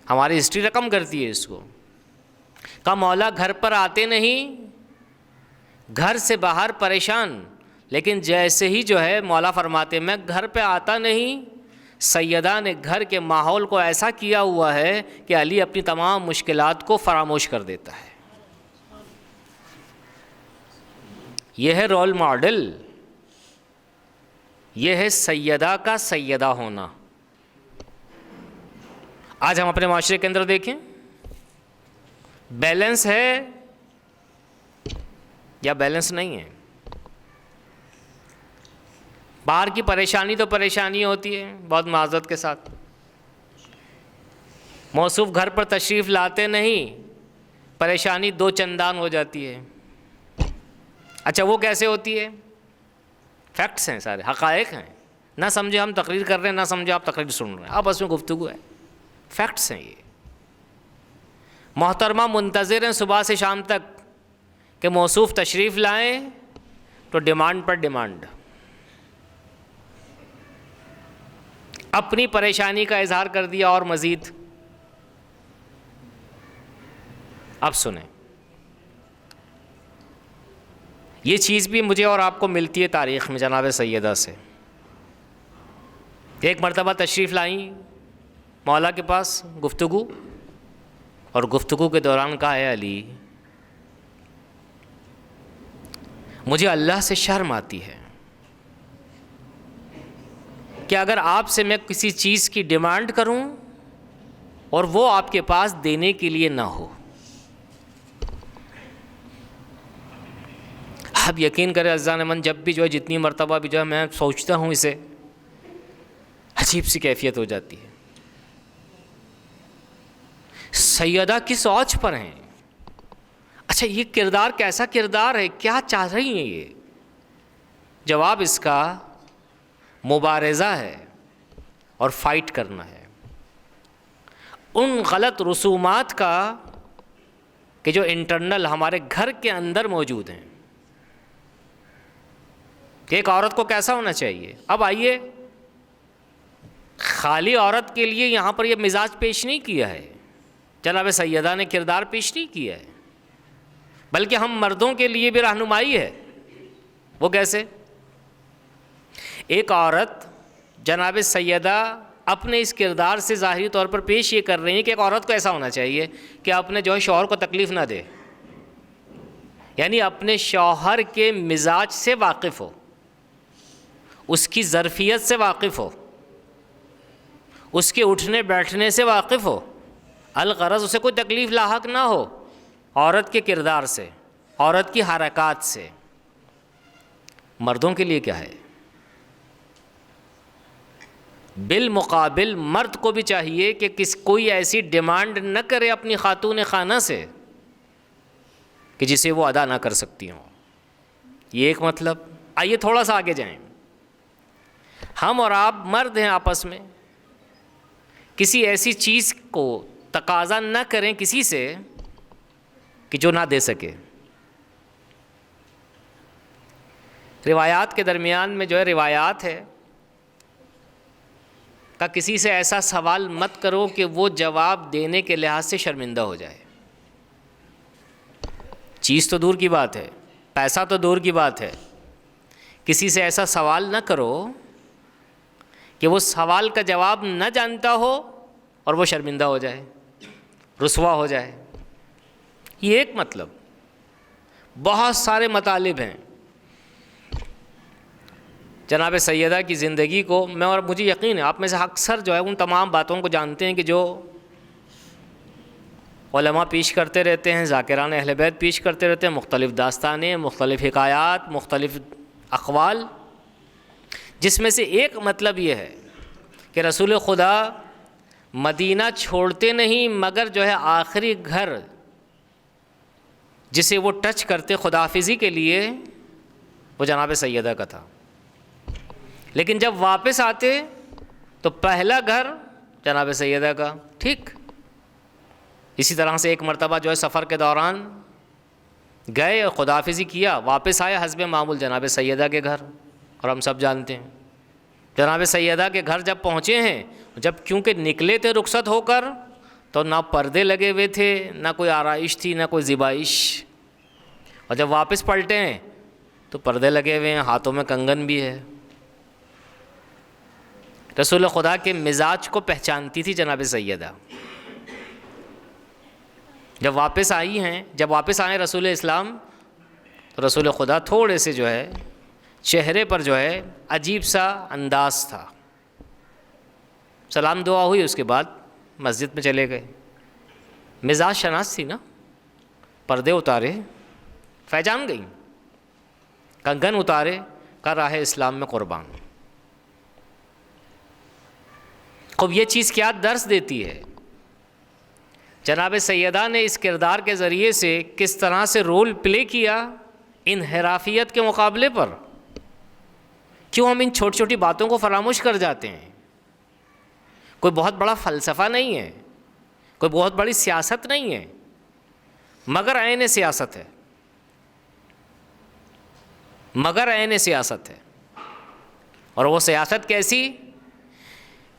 ہماری ہسٹری رقم کرتی ہے اس کو، کہا مولا گھر پر آتے نہیں، گھر سے باہر پریشان، لیکن جیسے ہی جو ہے مولا فرماتے میں گھر پہ آتا نہیں، سیدہ نے گھر کے ماحول کو ایسا کیا ہوا ہے کہ علی اپنی تمام مشکلات کو فراموش کر دیتا ہے۔ یہ ہے رول ماڈل، یہ ہے سیدہ کا سیدہ ہونا۔ آج ہم اپنے معاشرے کے اندر دیکھیں، بیلنس ہے یا بیلنس نہیں ہے؟ باہر کی پریشانی تو پریشانی ہوتی ہے، بہت معذرت کے ساتھ، موصوف گھر پر تشریف لاتے نہیں، پریشانی دو چندان ہو جاتی ہے۔ اچھا وہ کیسے ہوتی ہے؟ فیکٹس ہیں، سارے حقائق ہیں، نہ سمجھے ہم تقریر کر رہے ہیں، نہ سمجھے آپ تقریر سن رہے ہیں، آپس میں گفتگو ہے، فیکٹس ہیں یہ۔ محترمہ منتظر ہیں صبح سے شام تک کہ موصوف تشریف لائیں تو ڈیمانڈ پر ڈیمانڈ، اپنی پریشانی کا اظہار کر دیا اور مزید۔ اب سنیں، یہ چیز بھی مجھے اور آپ کو ملتی ہے تاریخ میں جناب سیدہ سے۔ ایک مرتبہ تشریف لائیں مولا کے پاس گفتگو، اور گفتگو کے دوران کہا اے علی مجھے اللہ سے شرم آتی ہے کہ اگر آپ سے میں کسی چیز کی ڈیمانڈ کروں اور وہ آپ کے پاس دینے کے لیے نہ ہو۔ اب یقین کرے عزیزان من، جب بھی جو ہے جتنی مرتبہ بھی جو ہے میں سوچتا ہوں اسے، عجیب سی کیفیت ہو جاتی ہے۔ سیدہ کس اوج پر ہیں؟ اچھا یہ کردار کیسا کردار ہے؟ کیا چاہ رہی ہیں یہ؟ جواب اس کا مبارزہ ہے اور فائٹ کرنا ہے ان غلط رسومات کا کہ جو انٹرنل ہمارے گھر کے اندر موجود ہیں، کہ ایک عورت کو کیسا ہونا چاہیے۔ اب آئیے، خالی عورت کے لیے یہاں پر یہ مزاج پیش نہیں کیا ہے، جناب سیدہ نے کردار پیش نہیں کیا ہے، بلکہ ہم مردوں کے لیے بھی رہنمائی ہے۔ وہ کیسے؟ ایک عورت، جناب سیدہ اپنے اس کردار سے ظاہری طور پر پیش یہ کر رہی ہیں کہ ایک عورت کو ایسا ہونا چاہیے کہ اپنے جو ہے شوہر کو تکلیف نہ دے، یعنی اپنے شوہر کے مزاج سے واقف ہو، اس کی ظرفیت سے واقف ہو، اس کے اٹھنے بیٹھنے سے واقف ہو، الغرض اسے کوئی تکلیف لاحق نہ ہو عورت کے کردار سے، عورت کی حرکات سے۔ مردوں کے لیے کیا ہے؟ بالمقابل مرد کو بھی چاہیے کہ کوئی ایسی ڈیمانڈ نہ کرے اپنی خاتون خانہ سے کہ جسے وہ ادا نہ کر سکتی ہوں۔ یہ ایک مطلب۔ آئیے تھوڑا سا آگے جائیں، ہم اور آپ مرد ہیں، آپس میں کسی ایسی چیز کو تقاضا نہ کریں کسی سے کہ جو نہ دے سکے۔ روایات کے درمیان میں جو ہے روایات ہے کہ کسی سے ایسا سوال مت کرو کہ وہ جواب دینے کے لحاظ سے شرمندہ ہو جائے۔ چیز تو دور کی بات ہے، پیسہ تو دور کی بات ہے، کسی سے ایسا سوال نہ کرو کہ وہ سوال کا جواب نہ جانتا ہو اور وہ شرمندہ ہو جائے، رسوا ہو جائے۔ یہ ایک مطلب۔ بہت سارے مطالب ہیں۔ جناب سیدہ کی زندگی کو میں، اور مجھے یقین ہے آپ میں سے اکثر جو ہے ان تمام باتوں کو جانتے ہیں کہ جو علماء پیش کرتے رہتے ہیں، ذاکران اہل بیت پیش کرتے رہتے ہیں، مختلف داستانیں، مختلف حکایات، مختلف اقوال، جس میں سے ایک مطلب یہ ہے کہ رسول خدا مدینہ چھوڑتے نہیں مگر جو ہے آخری گھر جسے وہ ٹچ کرتے خداحافظی کے لیے وہ جناب سیدہ کا تھا، لیکن جب واپس آتے تو پہلا گھر جناب سیدہ کا۔ ٹھیک اسی طرح سے ایک مرتبہ جو ہے سفر کے دوران گئے اور خداحافظی کیا، واپس آئے حسب معمول جناب سیدہ کے گھر، اور ہم سب جانتے ہیں جناب سیدہ کے گھر جب پہنچے ہیں، جب کیونکہ نکلے تھے رخصت ہو کر تو نہ پردے لگے ہوئے تھے، نہ کوئی آرائش تھی، نہ کوئی زیبائش، اور جب واپس پلٹے ہیں تو پردے لگے ہوئے ہیں، ہاتھوں میں کنگن بھی ہے۔ رسول خدا کے مزاج کو پہچانتی تھی جناب سیدہ۔ جب واپس آئی ہیں، جب واپس آئے رسول اسلام، تو رسول خدا تھوڑے سے جو ہے چہرے پر جو ہے عجیب سا انداز تھا۔ سلام دعا ہوئی، اس کے بعد مسجد میں چلے گئے۔ مزاج شناس تھی نا، پردے اتارے، فیجان گئیں، کنگن اتارے، کر رہے اسلام میں قربان۔ خوب یہ چیز کیا درس دیتی ہے؟ جناب سیدہ نے اس کردار کے ذریعے سے کس طرح سے رول پلے کیا انحرافیت کے مقابلے پر۔ کیوں ہم ان چھوٹی چھوٹی باتوں کو فراموش کر جاتے ہیں؟ کوئی بہت بڑا فلسفہ نہیں ہے، کوئی بہت بڑی سیاست نہیں ہے، مگر عین سیاست ہے، مگر عین سیاست ہے۔ اور وہ سیاست کیسی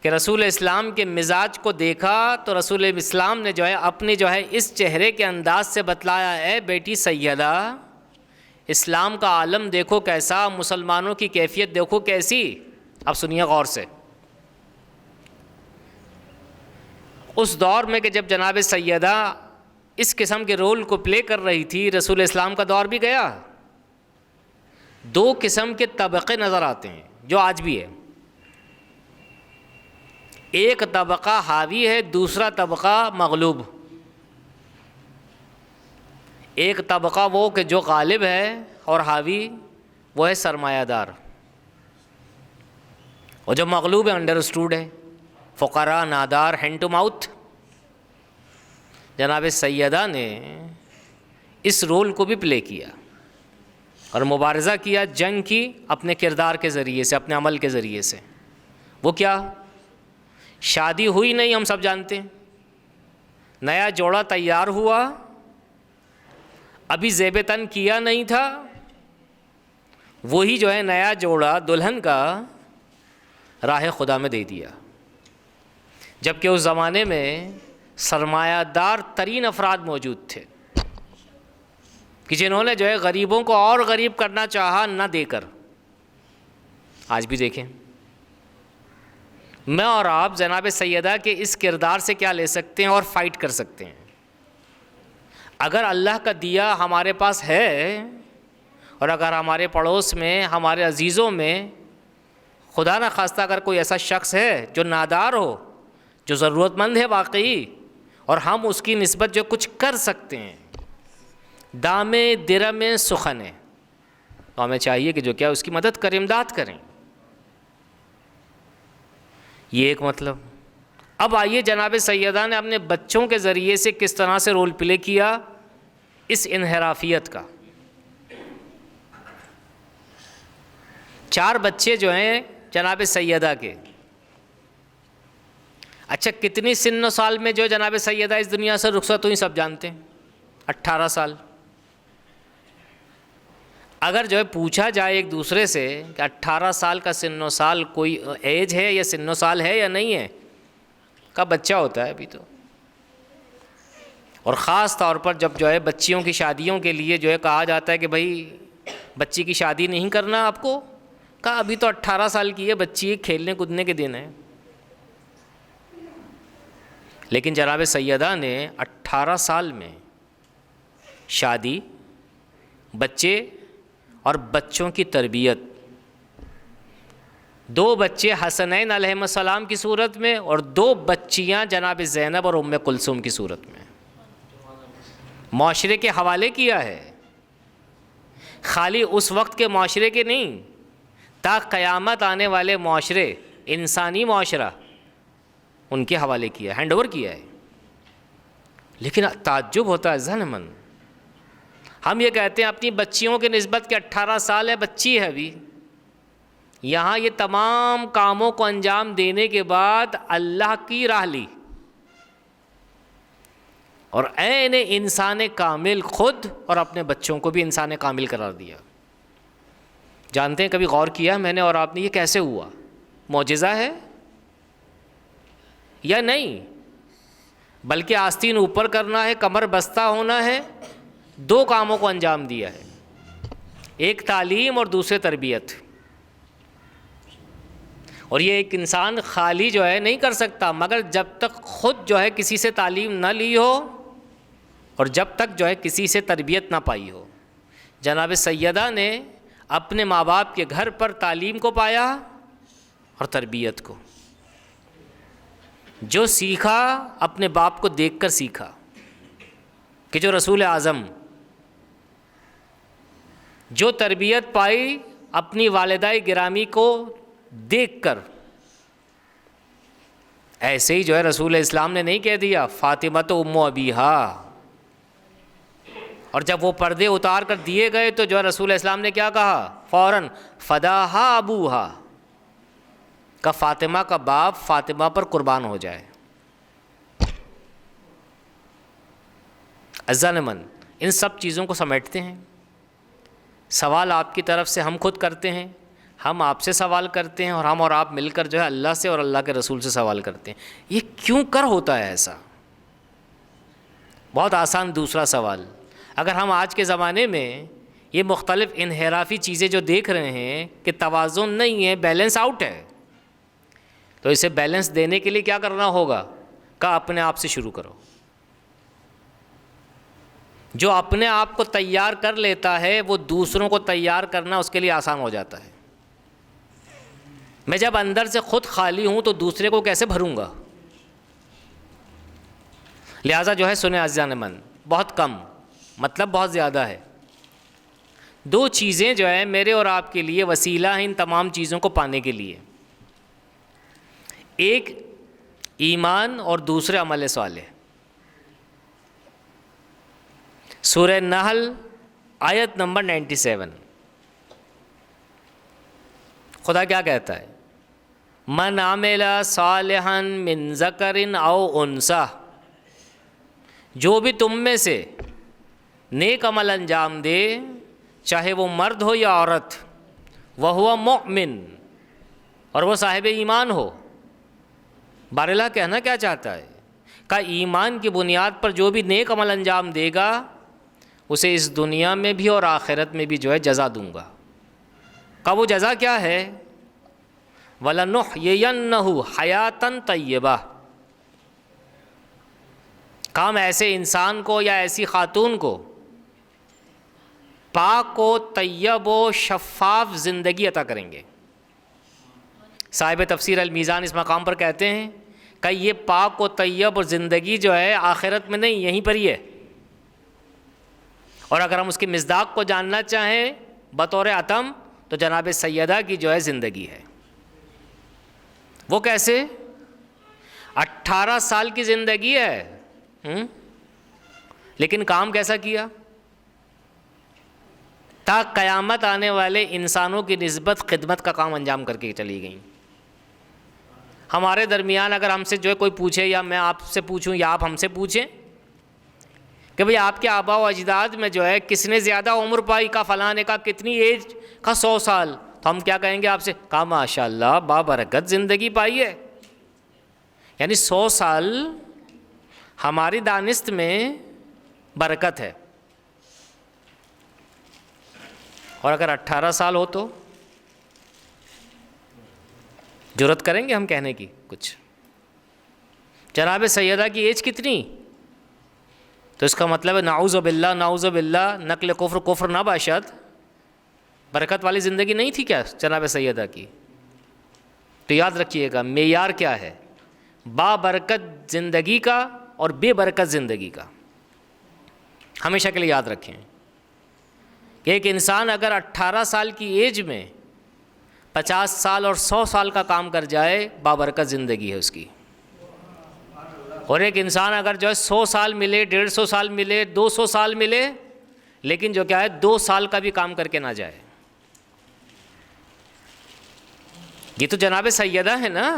کہ رسول اسلام کے مزاج کو دیکھا تو رسول اسلام نے جو ہے اپنی جو ہے اس چہرے کے انداز سے بتلایا، اے بیٹی سیدہ، اسلام کا عالم دیکھو کیسا، مسلمانوں کی کیفیت دیکھو کیسی۔ اب سنیے غور سے، اس دور میں کہ جب جناب سیدہ اس قسم کے رول کو پلے کر رہی تھی، رسول اسلام کا دور بھی گیا۔ دو قسم کے طبقے نظر آتے ہیں جو آج بھی ہے۔ ایک طبقہ حاوی ہے، دوسرا طبقہ مغلوب۔ ایک طبقہ وہ کہ جو غالب ہے اور حاوی وہ ہے سرمایہ دار، اور جو مغلوب ہے انڈرسٹوڈ ہے، فقراء، نادار، ہینڈ ٹو ماؤتھ۔ جناب سیدہ نے اس رول کو بھی پلے کیا اور مبارزہ کیا، جنگ کی اپنے کردار کے ذریعے سے، اپنے عمل کے ذریعے سے۔ وہ کیا؟ شادی ہوئی نہیں، ہم سب جانتے ہیں، نیا جوڑا تیار ہوا، ابھی زیب تن کیا نہیں تھا، وہی جو ہے نیا جوڑا دلہن کا راہ خدا میں دے دیا۔ جبکہ اس زمانے میں سرمایہ دار ترین افراد موجود تھے کہ جنہوں نے جو ہے غریبوں کو اور غریب کرنا چاہا نہ دے کر۔ آج بھی دیکھیں، میں اور آپ جناب سیدہ کے اس کردار سے کیا لے سکتے ہیں اور فائٹ کر سکتے ہیں۔ اگر اللہ کا دیا ہمارے پاس ہے، اور اگر ہمارے پڑوس میں، ہمارے عزیزوں میں خدا نہ خواستہ اگر کوئی ایسا شخص ہے جو نادار ہو، جو ضرورت مند ہے واقعی، اور ہم اس کی نسبت جو کچھ کر سکتے ہیں، دامے درم سخن، تو ہمیں چاہیے کہ جو کیا اس کی مدد کریں، امداد کریں۔ یہ ایک مطلب۔ اب آئیے جناب سیدہ نے اپنے بچوں کے ذریعے سے کس طرح سے رول پلے کیا اس انحرافیت کا۔ 4 بچے جو ہیں جناب سیدہ کے. اچھا کتنی سن و سال میں جو جناب سیدہ اس دنیا سے رخصت ہوئی سب جانتے ہیں, 18 سال. اگر جو ہے پوچھا جائے ایک دوسرے سے کہ 18 سال کا سن و سال کوئی ایج ہے یا سن و سال ہے یا نہیں ہے, کا بچہ ہوتا ہے ابھی تو. اور خاص طور پر جب جو ہے بچیوں کی شادیوں کے لیے جو ہے کہا جاتا ہے کہ بھائی بچی کی شادی نہیں کرنا آپ کو, کہا ابھی تو 18 سال کی ہے بچی, کھیلنے کودنے کے دن ہیں. لیکن جناب سیدہ نے 18 سال میں شادی, بچے اور بچوں کی تربیت, 2 بچے حسنین علیہ السلام کی صورت میں اور 2 بچیاں جناب زینب اور ام کلثوم کی صورت میں معاشرے کے حوالے کیا ہے. خالی اس وقت کے معاشرے کے نہیں, تا قیامت آنے والے معاشرے, انسانی معاشرہ, ان کے حوالے کیا, ہینڈ اوور کیا ہے. لیکن تعجب ہوتا ہے ذہن من, ہم یہ کہتے ہیں اپنی بچیوں کے نسبت کہ 18 سال ہے, بچی ہے ابھی, یہاں یہ تمام کاموں کو انجام دینے کے بعد اللہ کی راہ لی اور عین انسان کامل خود اور اپنے بچوں کو بھی انسان کامل قرار دیا. جانتے ہیں کبھی غور کیا میں نے اور آپ نے یہ کیسے ہوا؟ معجزہ ہے یا نہیں؟ بلکہ آستین اوپر کرنا ہے, کمر بستہ ہونا ہے, 2 کاموں کو انجام دیا ہے, ایک تعلیم اور دوسرے تربیت. اور یہ ایک انسان خالی جو ہے نہیں کر سکتا مگر جب تک خود جو ہے کسی سے تعلیم نہ لی ہو اور جب تک جو ہے کسی سے تربیت نہ پائی ہو. جناب سیدہ نے اپنے ماں باپ کے گھر پر تعلیم کو پایا اور تربیت کو. جو سیکھا اپنے باپ کو دیکھ کر سیکھا کہ جو رسول اعظم, جو تربیت پائی اپنی والدہ گرامی کو دیکھ کر. ایسے ہی جو ہے رسول اسلام نے نہیں کہہ دیا فاطمہ تو ام ابیہا, اور جب وہ پردے اتار کر دیے گئے تو جو ہے رسول اسلام نے کیا کہا فوراً فداہا ابوہا, کہ فاطمہ کا باپ فاطمہ پر قربان ہو جائے. عزیزان من, ان سب چیزوں کو سمیٹتے ہیں. سوال آپ کی طرف سے ہم خود کرتے ہیں, ہم آپ سے سوال کرتے ہیں, اور ہم اور آپ مل کر جو ہے اللہ سے اور اللہ کے رسول سے سوال کرتے ہیں. یہ کیوں کر ہوتا ہے ایسا؟ بہت آسان دوسرا سوال, اگر ہم آج کے زمانے میں یہ مختلف انحرافی چیزیں جو دیکھ رہے ہیں کہ توازن نہیں ہے, بیلنس آؤٹ ہے, تو اسے بیلنس دینے کے لیے کیا کرنا ہوگا؟ کہ اپنے آپ سے شروع کرو. جو اپنے آپ کو تیار کر لیتا ہے وہ دوسروں کو تیار کرنا اس کے لیے آسان ہو جاتا ہے. میں جب اندر سے خود خالی ہوں تو دوسرے کو کیسے بھروں گا؟ لہٰذا جو ہے سنیں عزیزان من, بہت کم مطلب بہت زیادہ ہے. 2 چیزیں جو ہے میرے اور آپ کے لیے وسیلہ ہیں ان تمام چیزوں کو پانے کے لیے. ایک ایمان اور دوسرے عمل صالح. سورہ نحل آیت نمبر 97, خدا کیا کہتا ہے؟ من عمل صالحا من ذکر او انثی, جو بھی تم میں سے نیک عمل انجام دے چاہے وہ مرد ہو یا عورت, وہو مؤمن, اور وہ صاحب ایمان ہو. باراللہ کہنا کیا چاہتا ہے؟ کہ ایمان کی بنیاد پر جو بھی نیک عمل انجام دے گا اسے اس دنیا میں بھی اور آخرت میں بھی جو ہے جزا دوں گا. کہ وہ جزا کیا ہے؟ وَلَنُحْيِيَنَّهُ حَيَاةً طَيِّبَةً, کام ایسے انسان کو یا ایسی خاتون کو پاک و طیب و شفاف زندگی عطا کریں گے. صاحب تفسیر المیزان اس مقام پر کہتے ہیں کہ یہ پاک و طیب اور زندگی جو ہے آخرت میں نہیں, یہیں پر ہی ہے. اور اگر ہم اس کی مصداق کو جاننا چاہیں بطور عتم تو جناب سیدہ کی جو ہے زندگی ہے. وہ کیسے؟ 18 سال کی زندگی ہے, لیکن کام کیسا کیا؟ تا قیامت آنے والے انسانوں کی نسبت خدمت کا کام انجام کر کے چلی گئیں۔ ہمارے درمیان اگر ہم سے جو ہے کوئی پوچھے، یا میں آپ سے پوچھوں یا آپ ہم سے پوچھیں کہ بھئی آپ کے آباء و اجداد میں جو ہے کس نے زیادہ عمر پائی، کا فلاں نے کہا کتنی ایج کا 100 سال، تو ہم کیا کہیں گے آپ سے؟ کہا ماشاءاللہ بابرکت زندگی پائی ہے۔ یعنی 100 سال ہماری دانست میں برکت ہے، اور اگر 18 سال ہو تو جرأت کریں گے ہم کہنے کی کچھ؟ جناب سیدہ کی ایج کتنی؟ تو اس کا مطلب ہے نعوذ باللہ نقل کفر نہ باشد، برکت والی زندگی نہیں تھی کیا جناب سیدہ کی؟ تو یاد رکھیے گا معیار کیا ہے با برکت زندگی کا اور بے برکت زندگی کا، ہمیشہ کے لیے یاد رکھیں کہ ایک انسان اگر 18 سال کی ایج میں 50 سال اور 100 سال کا کام کر جائے، بابرکت زندگی ہے اس کی۔ اور ایک انسان اگر جو ہے 100 سال ملے، 150 سال ملے، 200 سال ملے، لیکن جو کیا ہے 2 سال کا بھی کام کر کے نہ جائے، یہ تو جناب سیدہ ہے نا۔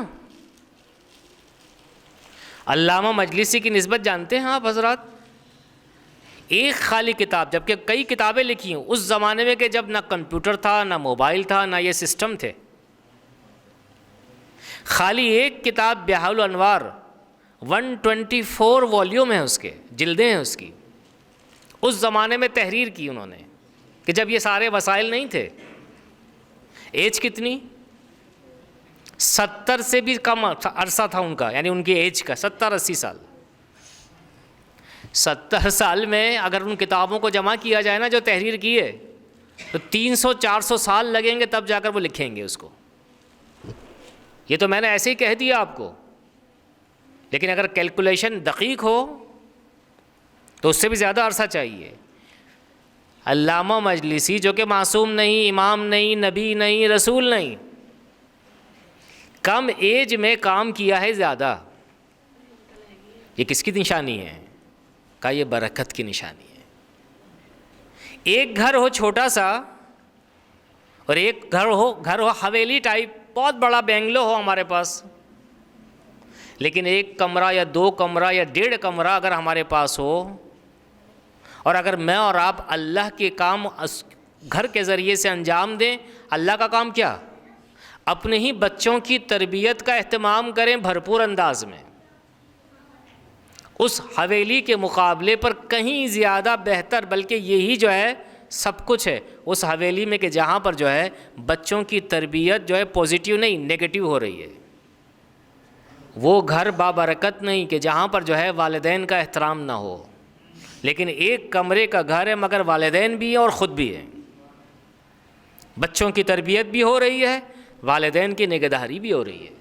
علامہ مجلسی کی نسبت جانتے ہیں آپ حضرات؟ ایک خالی کتاب، جبکہ کئی کتابیں لکھی ہوں اس زمانے میں کہ جب نہ کمپیوٹر تھا، نہ موبائل تھا، نہ یہ سسٹم تھے، خالی ایک کتاب بہاء الانوار 124 والیوم ہیں، اس کے جلدیں ہیں اس کی، اس زمانے میں تحریر کی انہوں نے کہ جب یہ سارے وسائل نہیں تھے۔ ایج کتنی؟ 70 سے بھی کم عرصہ تھا ان کا، یعنی ان کی ایج کا 70-80 سال۔ 70 سال میں اگر ان کتابوں کو جمع کیا جائے نا جو تحریر کی ہے، تو 300-400 سال لگیں گے تب جا کر وہ لکھیں گے اس کو۔ یہ تو میں نے ایسے ہی کہہ دیا آپ کو، لیکن اگر کیلکولیشن دقیق ہو تو اس سے بھی زیادہ عرصہ چاہیے۔ علامہ مجلسی جو کہ معصوم نہیں، امام نہیں، نبی نہیں، رسول نہیں، کم ایج میں کام کیا ہے زیادہ۔ یہ کس کی نشانی ہے؟ کہا یہ برکت کی نشانی ہے۔ ایک گھر ہو چھوٹا سا، اور ایک گھر ہو حویلی ٹائپ، بہت بڑا بنگلو ہو ہمارے پاس، لیکن 1 کمرہ یا 2 کمرہ یا 1.5 کمرہ اگر ہمارے پاس ہو، اور اگر میں اور آپ اللہ کے کام گھر کے ذریعے سے انجام دیں، اللہ کا کام کیا؟ اپنے ہی بچوں کی تربیت کا اہتمام کریں بھرپور انداز میں، اس حویلی کے مقابلے پر کہیں زیادہ بہتر، بلکہ یہی جو ہے سب کچھ ہے اس حویلی میں کہ جہاں پر جو ہے بچوں کی تربیت جو ہے پازیٹیو نہیں نیگیٹو ہو رہی ہے۔ وہ گھر بابرکت نہیں کہ جہاں پر جو ہے والدین کا احترام نہ ہو، لیکن 1 کمرے کا گھر ہے مگر والدین بھی ہیں اور خود بھی ہیں، بچوں کی تربیت بھی ہو رہی ہے، والدین کی نگہداری بھی ہو رہی ہے۔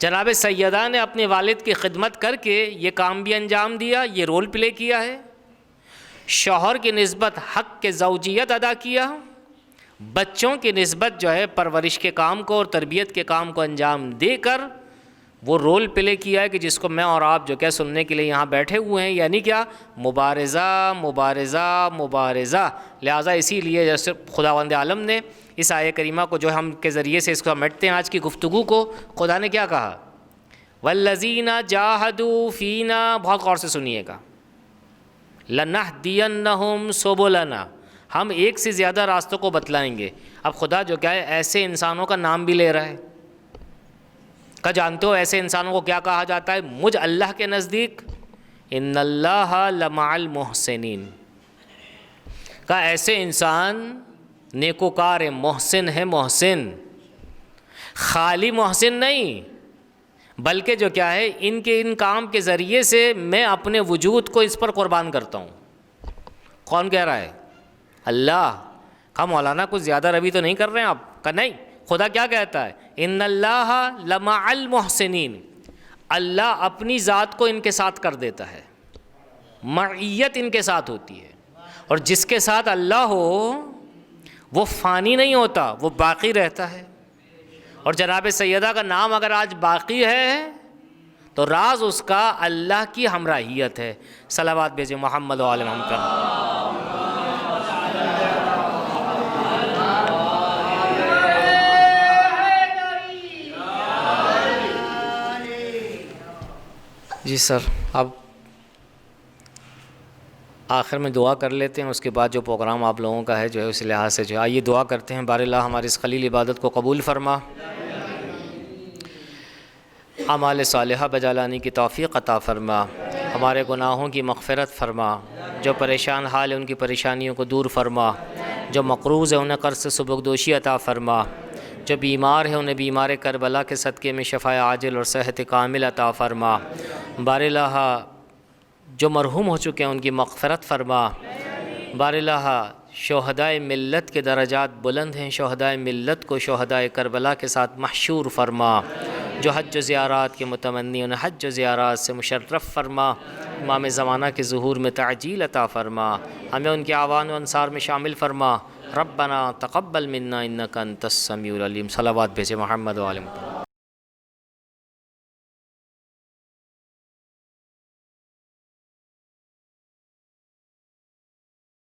جناب سیدہ نے اپنے والد کی خدمت کر کے یہ کام بھی انجام دیا، یہ رول پلے کیا ہے، شوہر کی نسبت حق کے زوجیت ادا کیا، بچوں کی نسبت جو ہے پرورش کے کام کو اور تربیت کے کام کو انجام دے کر وہ رول پلے کیا ہے کہ جس کو میں اور آپ جو کہ سننے کے لیے یہاں بیٹھے ہوئے ہیں، یعنی کیا؟ مبارزہ مبارزہ مبارزہ۔ لہٰذا اسی لیے جیسے خداوند عالم نے اس آیہ کریمہ کو جو ہم کے ذریعے سے اس کو سمیٹتے ہیں آج کی گفتگو کو، خدا نے کیا کہا؟ والذین جاہدوا فینا، بہت غور سے سنیے گا، لنہدینہم سبلنا، ہم ایک سے زیادہ راستوں کو بتلائیں گے۔ اب خدا جو کیا ہے ایسے انسانوں کا نام بھی لے رہا ہے، کہ جانتے ہو ایسے انسانوں کو کیا کہا جاتا ہے مجھ اللہ کے نزدیک؟ ان اللہ لمع المحسنین، کہ ایسے انسان نیکوکار ہے، محسن ہے، محسن، خالی محسن نہیں بلکہ جو کیا ہے ان کام کے ذریعے سے میں اپنے وجود کو اس پر قربان کرتا ہوں۔ کون کہہ رہا ہے؟ اللہ۔ کہا مولانا کچھ زیادہ روی تو نہیں کر رہے ہیں آپ؟ کہا نہیں، خدا کیا کہتا ہے؟ ان اللہ لمع المحسنین، اللہ اپنی ذات کو ان کے ساتھ کر دیتا ہے، معیت ان کے ساتھ ہوتی ہے، اور جس کے ساتھ اللہ ہو وہ فانی نہیں ہوتا، وہ باقی رہتا ہے۔ اور جناب سیدہ کا نام اگر آج باقی ہے تو راز اس کا اللہ کی ہمراہیت ہے۔ صلوات بھیجیں محمد و آل محمد۔ جی سر، اب آخر میں دعا کر لیتے ہیں، اس کے بعد جو پروگرام آپ لوگوں کا ہے جو ہے اس لحاظ سے جو ہے آئیے دعا کرتے ہیں۔ بار اللہ ہماری اس خلیل عبادت کو قبول فرما، اعمال صالحہ بجا لانے کی توفیق عطا فرما، ہمارے گناہوں کی مغفرت فرما، جو پریشان حال ہے ان کی پریشانیوں کو دور فرما، جو مقروض ہے انہیں قرض سے سبکدوشی عطا فرما، جو بیمار ہے انہیں بیمار کربلا کے صدقے میں شفاء عاجل اور صحت کامل عطا فرما۔ بار اللہ جو مرحوم ہو چکے ہیں ان کی مغفرت فرما۔ بار اللہ شہدائے ملت کے درجات بلند ہیں، شہدائے ملت کو شہدائے کربلا کے ساتھ محشور فرما۔ جو حج و زیارات کے متمنی انہیں حج و زیارات سے مشرف فرما۔ امام زمانہ کے ظہور میں تعجیل عطا فرما، ہمیں ان کے اعوان و انصار میں شامل فرما۔ ربنا تقبل منا انک انت السمیع العلیم۔ صلوات بھیجے محمد و آل محمد۔